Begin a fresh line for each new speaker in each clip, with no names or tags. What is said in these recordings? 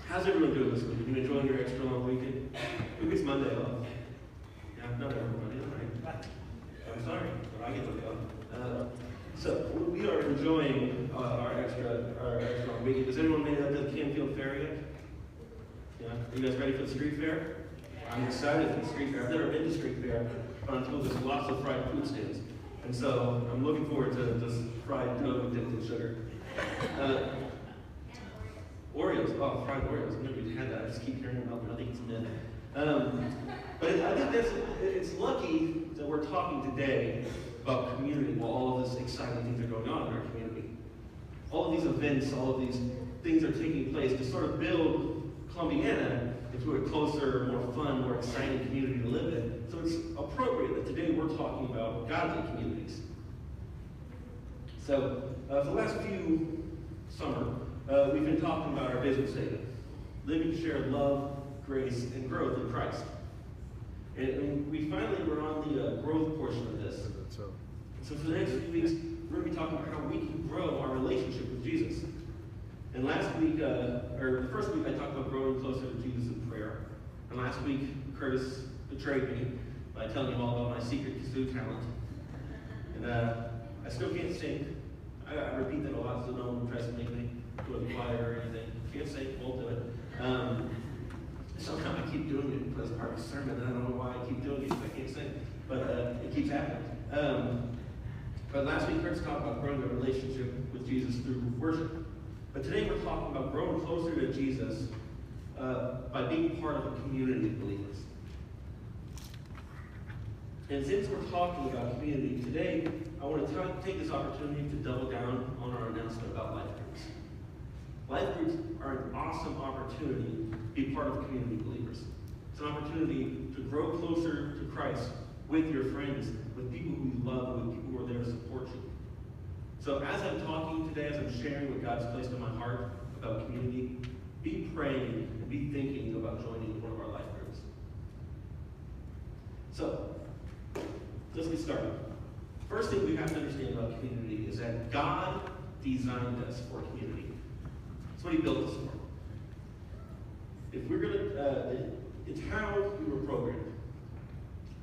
How's everyone doing this week? You enjoying your extra long weekend? Maybe it's Monday off. Yeah, not everybody, right? I'm sorry, but I get the day off. So we are enjoying our extra long weekend. Has anyone made it up to the Canfield Fair yet? Yeah. Are you guys ready for the street fair? I'm excited for the street fair. I've never been to street fair, but I'm told there's lots of fried food stands. And so I'm looking forward to this fried dough dipped in sugar. Oreos, oh, fried Oreos. I've never even had that. I just keep hearing about them. I think it's myth. But I think it's lucky that we're talking today about community while all of these exciting things are going on in our community. All of these events, all of these things are taking place to sort of build Columbiana into a closer, more fun, more exciting community to live in. So it's appropriate that today we're talking about godly communities. So for the last few summer, we've been talking about our vision statement: living shared love, grace, and growth in Christ. And we finally were on the growth portion of this. So for the next few weeks, we're going to be talking about how we can grow our relationship with Jesus. And last week, or the first week, I talked about growing closer to Jesus in prayer. And last week, Curtis betrayed me by telling him all about my secret kazoo talent. And I still can't sing. I repeat that a lot so no one tries to make me do a choir or anything. Can't sing, won't do it. Somehow I keep doing it as part of the sermon, and I don't know why I keep doing it if I can't sing. But it keeps happening. But last week, Curtis talked about growing a relationship with Jesus through worship. But today we're talking about growing closer to Jesus by being part of a community of believers. And since we're talking about community today, I want to take this opportunity to double down on our announcement about life groups. Life groups are an awesome opportunity to be part of community believers. It's an opportunity to grow closer to Christ with your friends, with people who you love, with people who are there to support you. So as I'm talking today, as I'm sharing what God's placed in my heart about community, be praying and be thinking about joining one of our life groups. So, let's get started. First thing we have to understand about community is that God designed us for community. That's what He built us for. If we're going to, it's how we were programmed.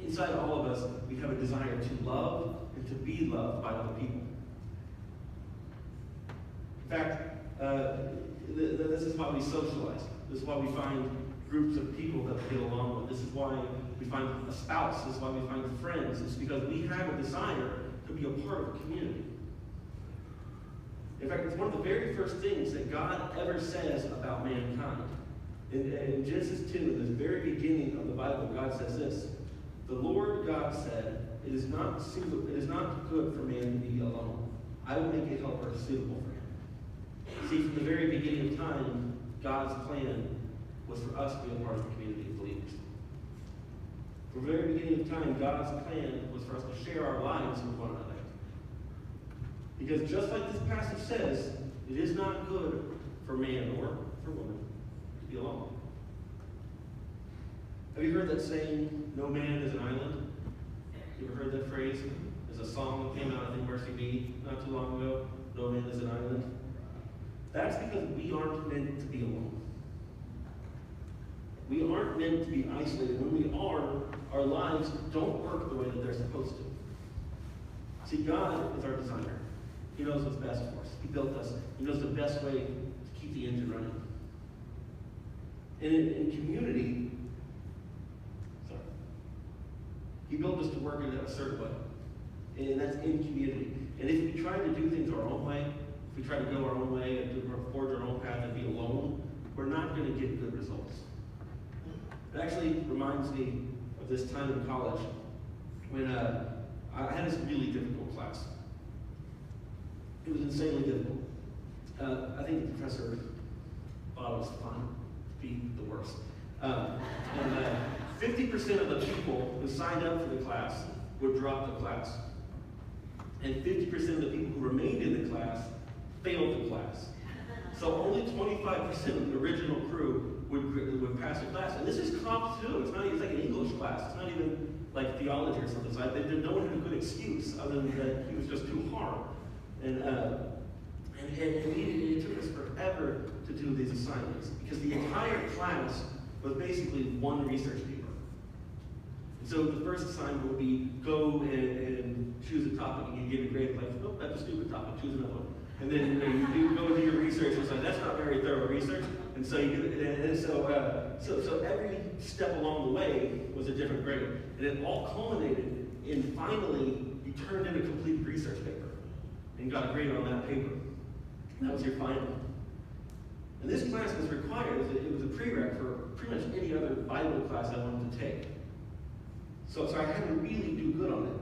Inside all of us, we have a desire to love and to be loved by other people. In fact, this is why we socialize. This is why we find groups of people that we get along with. This is why we find a spouse. This is why we find friends. It's because we have a desire to be a part of a community. In fact, it's one of the very first things that God ever says about mankind. In Genesis 2, in the very beginning of the Bible, God says this: "The Lord God said, it is not good for man to be alone. I will make a helper suitable for him." See, from the very beginning of time, God's plan was for us to be a part of a community of believers. From the very beginning of time, God's plan was for us to share our lives with one another. Because just like this passage says, it is not good for man or for woman to be alone. Have you heard that saying, "No man is an island"? You ever heard that phrase? There's a song that came out, I think, Mercy Me, not too long ago. "No man is an island." That's because we aren't meant to be alone. We aren't meant to be isolated. When we are, our lives don't work the way that they're supposed to. See, God is our designer. He knows what's best for us. He built us. He knows the best way to keep the engine running. And in community, He built us to work in a certain way. And that's in community. And if we try to do things our own way, if we try to go our own way and forge our own path and be alone, we're not going to get good results. It actually reminds me of this time in college when I had this really difficult class. It was insanely difficult. I think the professor thought it was fun to be the worst. 50% of the people who signed up for the class would drop the class. And 50% of the people who remained in the class failed the class. So only 25% of the original crew would pass the class. And this is comp 2. It's like an English class. It's not even like theology or something. So no one had a good excuse other than that he was just too hard. And And it took us forever to do these assignments because the entire class was basically one research paper. And so the first assignment would be go and choose a topic, and you give a grade like, oh, that's a stupid topic, choose another one. And then you go do your research, and it's like, that's not very thorough research. And so so every step along the way was a different grade. And it all culminated in finally you turned in a complete research paper and got a grade on that paper. And that was your final. And this class was required. It was a prereq for pretty much any other Bible class I wanted to take. So I had to really do good on it.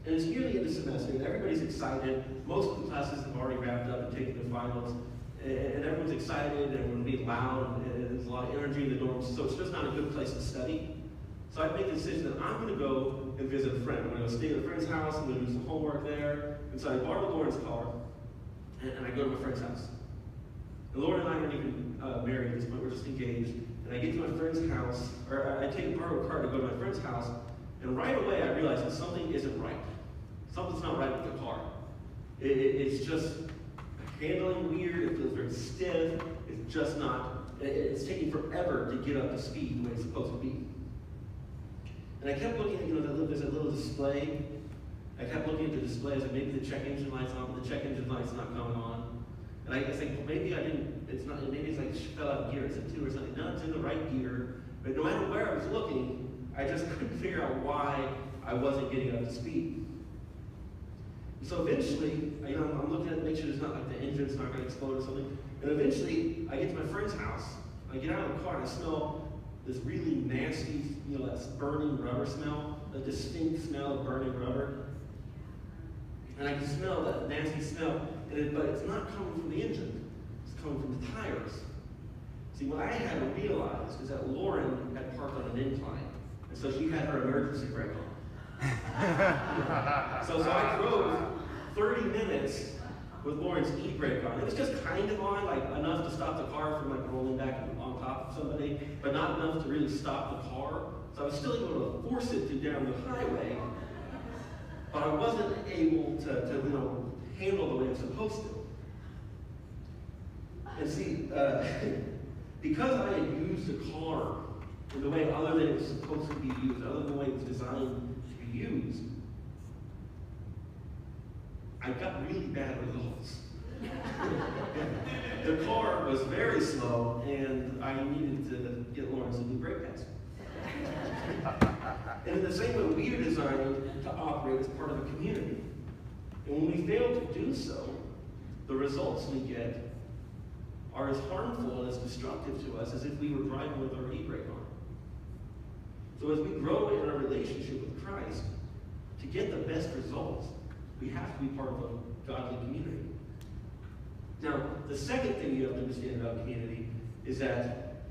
And it's nearly in the semester, and everybody's excited. Most of the classes have already wrapped up and taken their finals. And everyone's excited, and everyone's being loud, and there's a lot of energy in the dorms, so it's just not a good place to study. So I made the decision that I'm going to go and visit a friend. I'm going to go stay at a friend's house, I'm going to do some homework there. And so I borrowed Lauren's car, and I go to my friend's house. And Lauren and I aren't even married at this point, we're just engaged. And I get to my friend's house, or I take a borrowed car to go to my friend's house, and right away I realize that something isn't right. Something's not right with the car. It's just handling weird, it feels very stiff, it's just not, it's taking forever to get up to speed the way it's supposed to be. And I kept looking at, there's a little display. I kept looking at the display, I said, maybe the check engine light's on, but the check engine light's not coming on. And I think, well, maybe maybe it's like it fell out of gear, it's a 2 or something. No, it's in the right gear. But no matter where I was looking, I just couldn't figure out why I wasn't getting up to speed. So eventually, I'm looking at make sure it's not like the engine's not going to explode or something. And eventually, I get to my friend's house. I get out of the car and I smell this really nasty, that burning rubber smell, a distinct smell of burning rubber. And I can smell that nasty smell, but it's not coming from the engine. It's coming from the tires. See, what I had to realize is that Lauren had parked on an incline, and so she had her emergency brake on. So I drove 30 minutes with Lauren's e-brake on. It was just kind of on, like enough to stop the car from like rolling back on top of somebody, but not enough to really stop the car. So I was still able to force it to down the highway, but I wasn't able to handle the way I'm supposed to. And see, because I had used the car in the way other than it was supposed to be used, other than the way it was designed used, I got really bad results. The car was very slow, and I needed to get Lauren some new brake pads. And in the same way, we are designed to operate as part of a community. And when we fail to do so, the results we get are as harmful and as destructive to us as if we were driving with our e-brake on. So as we grow in our relationship with Christ, to get the best results, we have to be part of a godly community. Now, the second thing you have to understand about community is that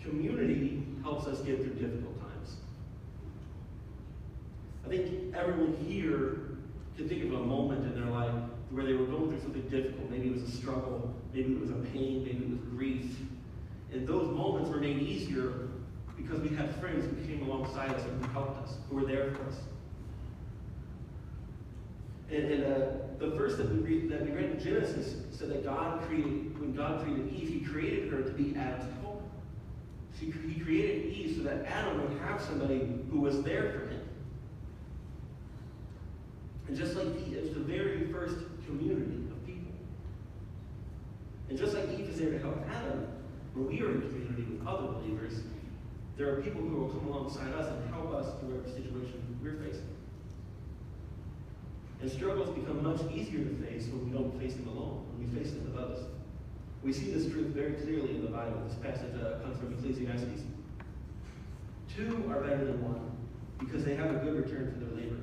community helps us get through difficult times. I think everyone here can think of a moment in their life where they were going through something difficult. Maybe it was a struggle, maybe it was a pain, maybe it was grief. And those moments were made easier because we had friends who came alongside us and who helped us, who were there for us. And the verse that we read in Genesis said that when God created Eve, He created her to be Adam's helper. He created Eve so that Adam would have somebody who was there for him. And just like Eve, it was the very first community of people. And just like Eve is there to help Adam, when we are in community with other believers, there are people who will come alongside us and help us through every situation we're facing. And struggles become much easier to face when we don't face them alone, when we face them with others. We see this truth very clearly in the Bible. This passage comes from Ecclesiastes. 2 are better than 1, because they have a good return for their labor.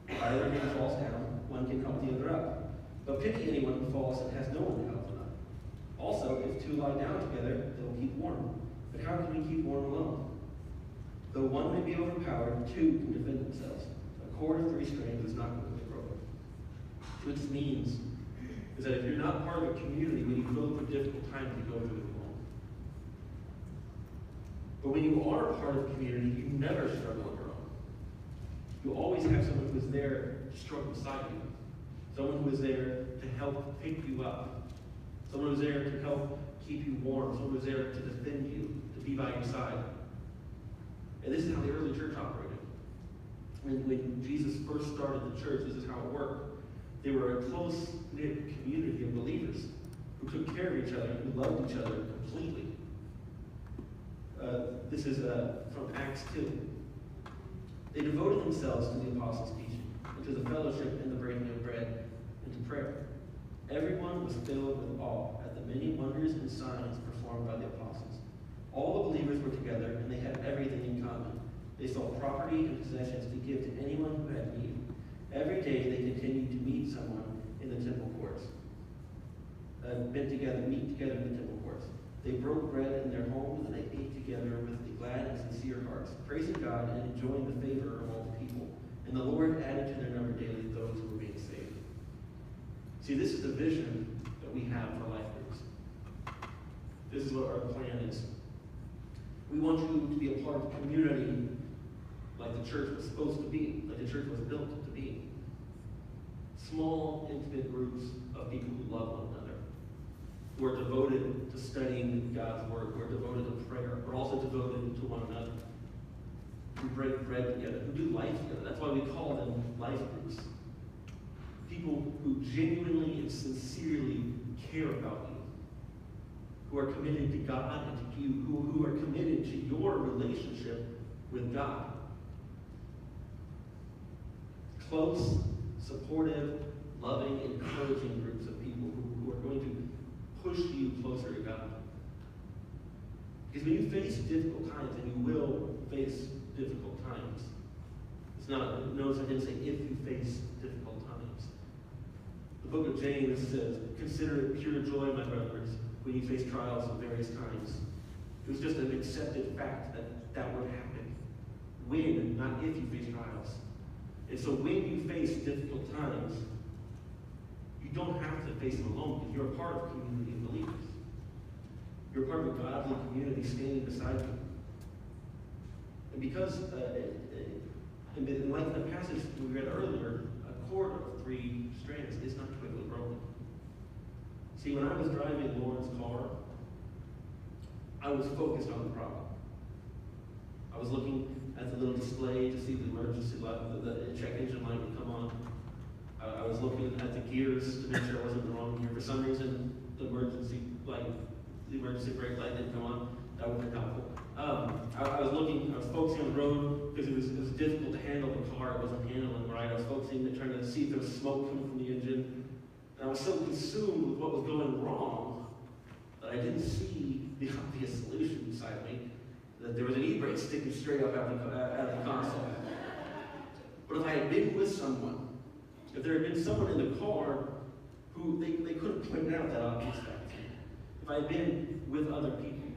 If either man falls down, one can help the other up. But pity anyone who falls and has no one to help them up. Also, if 2 lie down together, they will keep warm. But how can we keep warm alone? Though one may be overpowered, 2 can defend themselves. A cord of 3 strands is not quickly broken. What this means is that if you're not part of a community, when you go through difficult times, you go through it alone. But when you are a part of a community, you never struggle on your own. You always have someone who's there to struggle beside you. someone who is there to help pick you up, someone who is there to help keep you warm, someone who is there to defend you, to be by your side. And this is how the early church operated. When Jesus first started the church, this is how it worked. They were a close-knit community of believers who took care of each other, who loved each other completely. This is from Acts 2. They devoted themselves to the apostles' teaching, and to the fellowship and the breaking of bread, and to prayer. Everyone was filled with awe at the many wonders and signs performed by the apostles. All the believers were together, and they had everything in common. They sold property and possessions to give to anyone who had need. Every day they continued to meet someone in the temple courts. Meet together in the temple courts. They broke bread in their homes, and they ate together with glad and sincere hearts, praising God and enjoying the favor of all the people. And the Lord added to their number daily those who were being saved. See, this is the vision that we have for life groups. This is what our plan is. We want you to be a part of a community like the church was supposed to be, like the church was built to be. Small, intimate groups of people who love one another, who are devoted to studying God's Word, who are devoted to prayer, but also devoted to one another, who break bread together, who do life together. That's why we call them life groups. People who genuinely and sincerely care about you, who are committed to God and to you, who are committed to your relationship with God. Close, supportive, loving, encouraging groups of people who are going to push you closer to God. Because when you face difficult times, and you will face difficult times, it's not, notice I didn't say if you face difficult times. The book of James says, consider it pure joy, my brothers, when you face trials of various kinds. It was just an accepted fact that that would happen. When, not if you face trials. And so when you face difficult times, you don't have to face them alone, because you're a part of a community of believers. You're a part of a godly community standing beside you. And because, and like the passage we read earlier, a cord of 3 strands is not quickly broken. See, when I was driving Lauren's car, I was focused on the problem. I was looking at the little display to see the emergency light, the check engine light would come on. I was looking at the gears to make sure I wasn't in the wrong gear. For some reason, the emergency brake light didn't come on. That would have been helpful. I was focusing on the road because it was difficult to handle the car. It wasn't handling right. I was focusing on trying to see if there was smoke coming from the engine. And I was so consumed with what was going wrong that I didn't see the obvious solution beside me. That there was an e-brake sticking straight up out of the console. But if I had been with someone, if there had been someone in the car who they couldn't point out that obvious fact, if I had been with other people,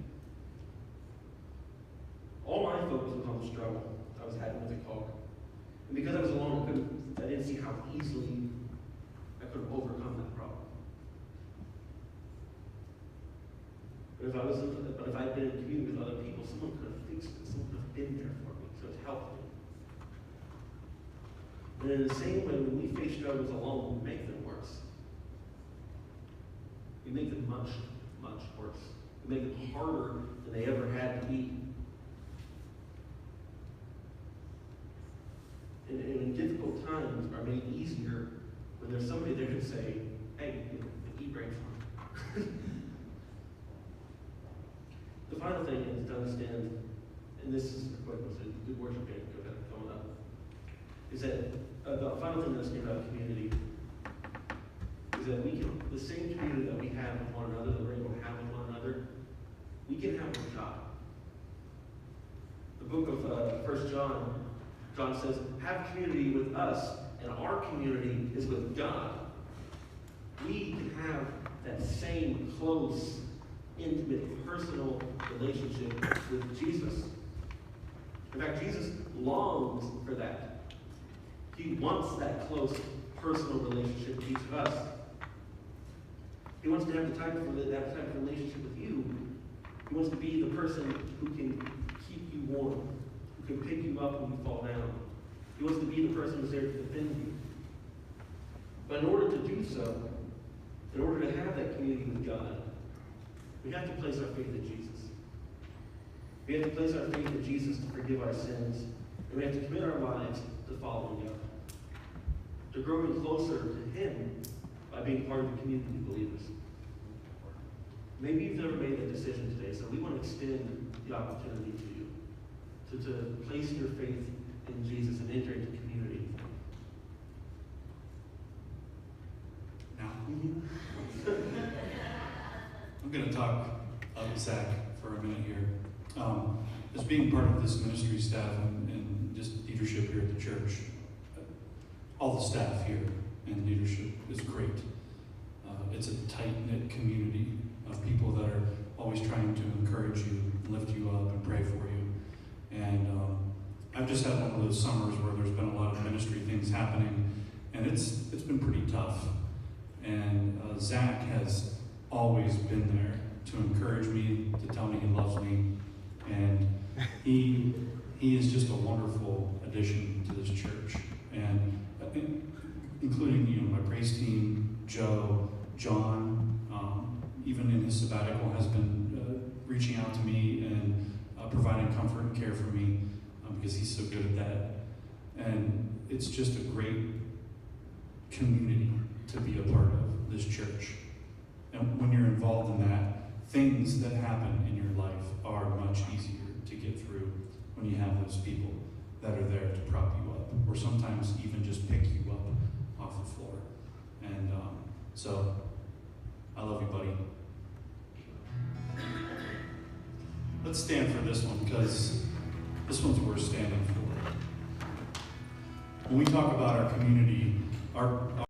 all my focus was on the struggle I was having with the car. And because I was alone, I didn't see how easily I could have overcome that problem. But if I had been in a community with other people, someone could have fixed it. Someone could have been there for me, so it's helped me. And in the same way, when we face struggles alone, we make them worse. We make them much, much worse. We make them harder than they ever had to be. And difficult times are made easier when there's somebody there to say, hey, the e-brake's on. The final thing is to understand, and this is a quick one, so good worship band, go ahead, coming up, is that the final thing to understand about community is that we can, the same community that we have with one another, that we're able to have with one another, we can have with God. The book of 1 John, John says, have community with us, and our community is with God. We can have that same close, intimate, personal relationship with Jesus. In fact, Jesus longs for that. He wants that close, personal relationship with each of us. He wants to have that type of relationship with you. He wants to be the person who can keep you warm, who can pick you up when you fall down. He wants to be the person who's there to defend you. But in order to do so, in order to have that community with God, we have to place our faith in Jesus. We have to place our faith in Jesus to forgive our sins. And we have to commit our lives to following God, to growing closer to Him by being part of the community of believers. Maybe you've never made that decision today, so we want to extend the opportunity to you to place your faith in Jesus and enter into community.
Now, I'm going to talk about Zach for a minute here. As being part of this ministry staff and just leadership here at the church, all the staff here and leadership is great. It's a tight-knit community of people that are always trying to encourage you, lift you up, and pray for you. And I've just had one of those summers where there's been a lot of ministry things happening, and it's been pretty tough. And Zach has always been there to encourage me, to tell me he loves me, and he is just a wonderful addition to this church. And including my praise team, Joe, John, even in his sabbatical, has been reaching out to me and providing comfort and care for me because he's so good at that. And it's just a great community to be a part of, this church. And when you're involved in that, things that happen in your life are much easier to get through when you have those people that are there to prop you up, or sometimes even just pick you up off the floor. And so, I love you, buddy. Let's stand for this one, because this one's worth standing for. When we talk about our community, our